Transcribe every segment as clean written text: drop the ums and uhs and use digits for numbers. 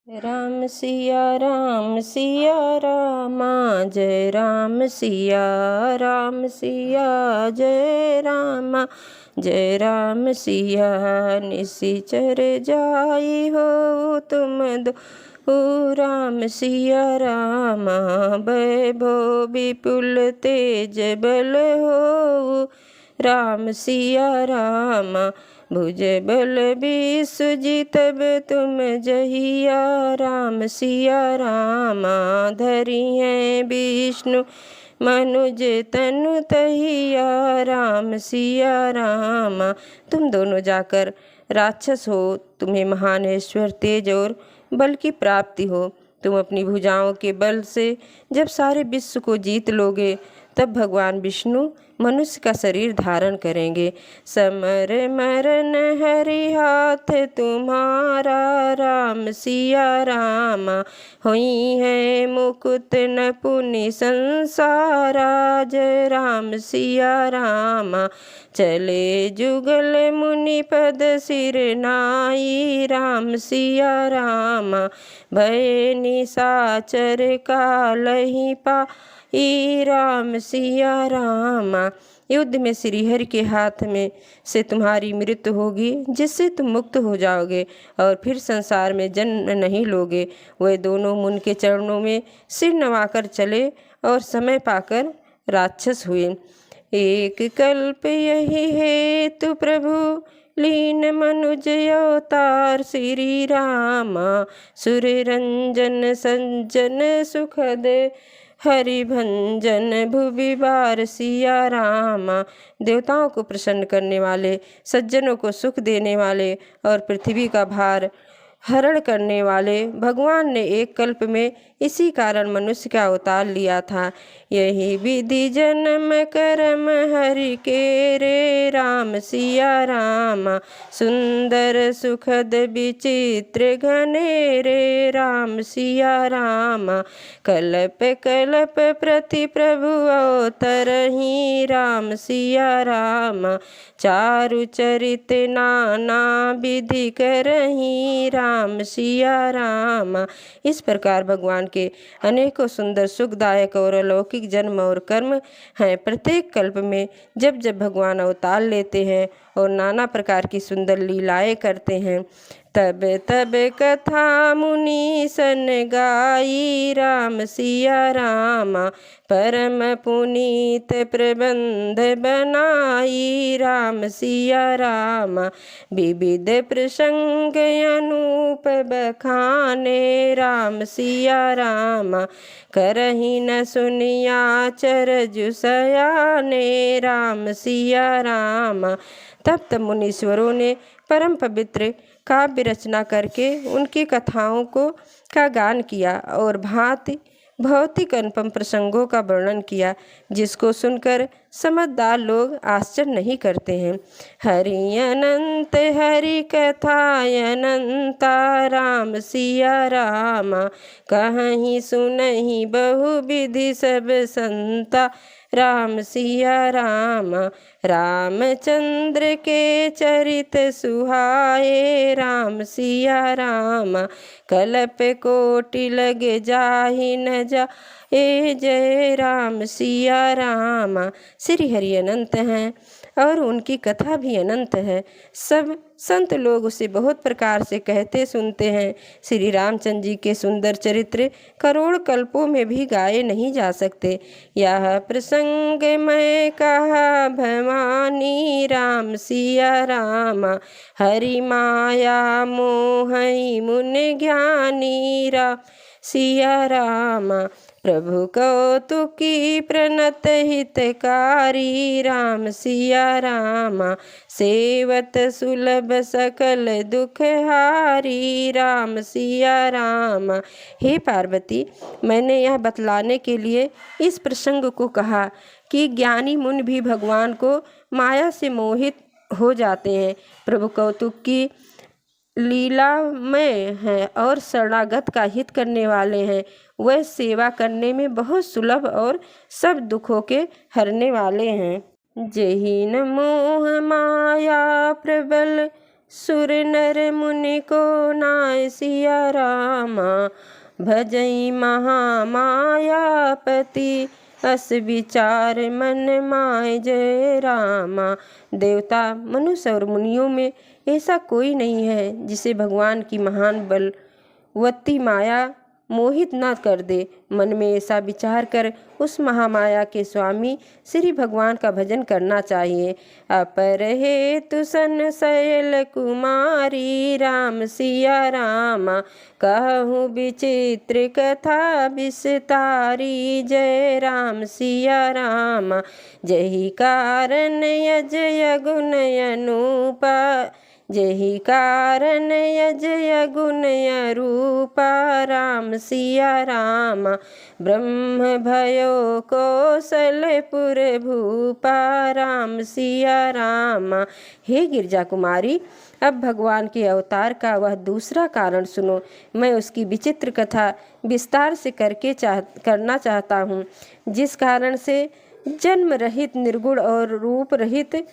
राम सिया रामा, जय राम सिया जय रामा, जय राम सिया। निशिचर जाई हो तुम दो ओ राम सिया रामा, वैभव विपुल तेज बल हो राम सिया रामा। भुज बल विसुजी तब तुम जहिया राम सिया रामा। धरी हैं विष्णु मनुज तनु तहिया राम सिया रामा। तुम दोनों जाकर राक्षस हो, तुम्हें महानेश्वर तेज और बल की प्राप्ति हो। तुम अपनी भुजाओं के बल से जब सारे विश्व को जीत लोगे, तब भगवान विष्णु मनुष्य का शरीर धारण करेंगे। समर मरण हरि हाथ तुम्हारा राम सिया रामा। हुई है मुकुट न पुनि संसारा, जय राम सिया रामा। चले जुगल मुनि पद सिर नाई राम सिया रामा। भय निशाचर कालहि पाई राम सिया रामा। युद्ध में श्री हरि के हाथ में से तुम्हारी मृत्यु होगी, जिससे तुम मुक्त हो जाओगे और फिर संसार में जन्म नहीं लोगे। वे दोनों मुन के चरणों में सिर नवाकर चले और समय पाकर राक्षस हुए। एक कल्प यही हेतु प्रभु लीन मनुज अवतार श्री रामा। सुर रंजन सज्जन सुखद हरि भंजन भुवि बार सिया रामा। देवताओं को प्रसन्न करने वाले, सज्जनों को सुख देने वाले और पृथ्वी का भार हरण करने वाले भगवान ने एक कल्प में इसी कारण मनुष्य का अवतार लिया था। यही विधि जन्म कर्म हरि के रे राम सिया रामा। सुंदर सुखद विचित्र घने रे राम सिया रामा। कल्प कल्प प्रति प्रभु अवतरहि राम सिया रामा। चारु चरित नाना विधि करहि राम सिया रामा। इस प्रकार भगवान के अनेकों सुंदर सुखदायक और अलौकिक जन्म और कर्म हैं। प्रत्येक कल्प में जब जब भगवान अवतार लेते हैं और नाना प्रकार की सुंदर लीलाएं करते हैं, तब तब कथा मुनि सन गाई राम सिया रामा। परम पुनीत प्रबंध बनाई राम सिया रामा। विविध प्रसंग अनूप बखाने राम सिया रामा। करहि न सुनिया चरजु सयाने राम सिया रामा। तब मुनीश्वरों ने परम पवित्र काव्य रचना करके उनकी कथाओं का गान किया और भांति भौतिक अनुपम प्रसंगों का वर्णन किया, जिसको सुनकर समझदार लोग आश्चर्य नहीं करते हैं। हरि अनंत हरि कथा अनंता राम सिया रामा। कहीं सुनहि बहु विधि सब संता राम सिया रामा। रामचंद्र के चरित सुहाए राम सिया रामा। कल्प कोटि लगे जाहि न जाए जय राम सिया रामा। श्री हरि अनंत हैं और उनकी कथा भी अनंत है। सब संत लोग उसे बहुत प्रकार से कहते सुनते हैं। श्री रामचंद्र जी के सुंदर चरित्र करोड़ कल्पों में भी गाए नहीं जा सकते। यह प्रसंग मैं कहा भवानी राम सिया रामा। हरि माया मोहि मुन ज्ञानी राम सिया रामा। प्रभु कौतुकी प्रणत हितकारी राम सिया रामा। सेवत सुलभ सकल दुख हारी राम सिया रामा। हे पार्वती, मैंने यह बतलाने के लिए इस प्रसंग को कहा कि ज्ञानी मुनि भी भगवान को माया से मोहित हो जाते हैं। प्रभु कौतुक की लीलामय है और शरणागत का हित करने वाले हैं। वह सेवा करने में बहुत सुलभ और सब दुखों के हरने वाले हैं। जेहि न मोह माया प्रबल सुर नर मुनि को नाय सिया रामा, भजई महामायापति, अस विचार मन माय जय रामा। देवता, मनुष्य और मुनियों में ऐसा कोई नहीं है जिसे भगवान की महान बलवती माया मोहित न कर दे। मन में ऐसा विचार कर उस महामाया के स्वामी श्री भगवान का भजन करना चाहिए। अपर हेतु संशयल कुमारी, राम सिया रामा, कहूँ विचित्र कथा विस्तारी, जय राम सिया रामा। जही कारण यजय गुण अनूपा, जही कारण यजय गुण अरूपा, राम सिया रामा। ब्रह्म भयो कौशलपुर भूपा, राम सिया रामा। हे गिरजा कुमारी, अब भगवान के अवतार का वह दूसरा कारण सुनो। मैं उसकी विचित्र कथा विस्तार से करना चाहता हूँ, जिस कारण से जन्म रहित, निर्गुण और रूप रहित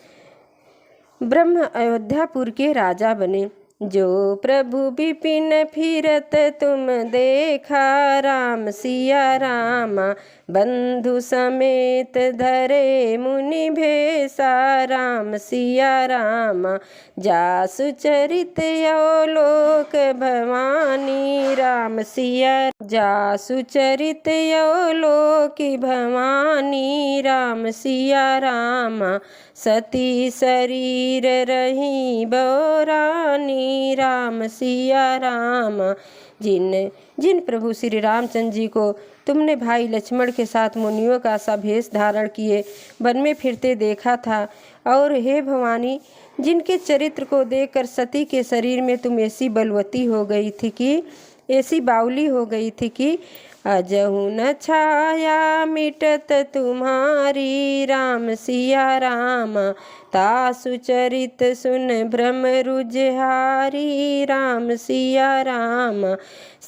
ब्रह्म अयोध्यापुर के राजा बने। जो प्रभु विपिन फिरत तुम देखा, राम सिया रामा, बंधु समेत धरे मुनि भेसा, राम सिया रामा। जासु चरित अवलोक भवानी, राम सिया, जासु चरित अवलोक भवानी, राम सिया रामा। सती शरीर रही बौरानी, राम सिया रामा। जिन प्रभु श्री रामचंद्र जी को तुमने भाई लक्ष्मण के साथ मुनियों का सा भेष धारण किए वन में फिरते देखा था, और हे भवानी, जिनके चरित्र को देखकर सती के शरीर में तुम ऐसी बलवती हो गई थी कि, ऐसी बावली हो गई थी कि अजहु न छाया मिटत तुम्हारी, राम सिया रामा। तासु चरित सुन भ्रम रुझहारी, राम सिया रामा।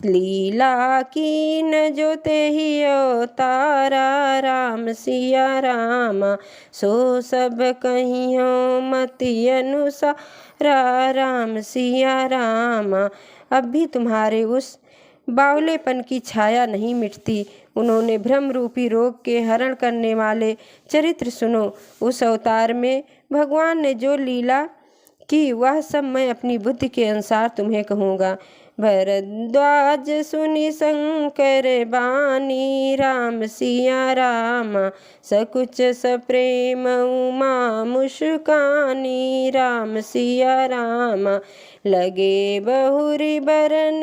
लीला कीन जो तेहि अवतारा, राम सिया रामा। सो सब कहियो मति अनुसारा, राम सिया रामा। अब भी तुम्हारे उस बावलेपन की छाया नहीं मिटती। उन्होंने भ्रम रूपी रोग के हरण करने वाले चरित्र सुनो। उस अवतार में भगवान ने जो लीला की वह सब मैं अपनी बुद्धि के अनुसार तुम्हें कहूँगा। भरद्वाज सुनि शंकर बानी, राम सिया रामा। सकुच सप्रेम उमा मुस्कानी, राम सिया रामा। लगे बहुरी बरन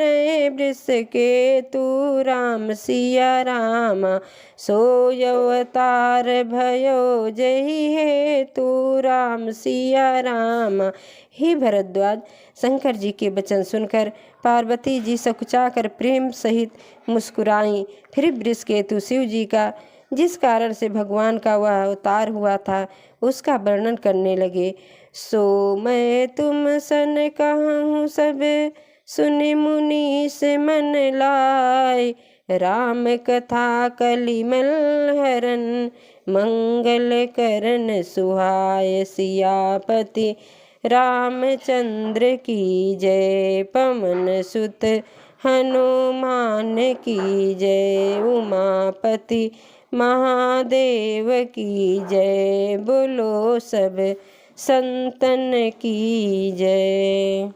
वृष के तू, राम सिया रामा। सो अवतार भयो जही है तू, राम सिया रामा। हे भरद्वाज, शंकर जी के वचन सुनकर पार्वती जी सकुचाकर प्रेम सहित मुस्कुराई। फिर वृषकेतु शिव जी का, जिस कारण से भगवान का वह अवतार हुआ था, उसका वर्णन करने लगे। सो मैं तुम सन कहूँ सब सुनि मुनि से मन लाय, राम कथा कलिमल हरन मंगल करन सुहाय। सियापति रामचंद्र की जय, पवन सुत हनुमान की जय, उमापति महादेव की जय। बोलो सब संतन की जय।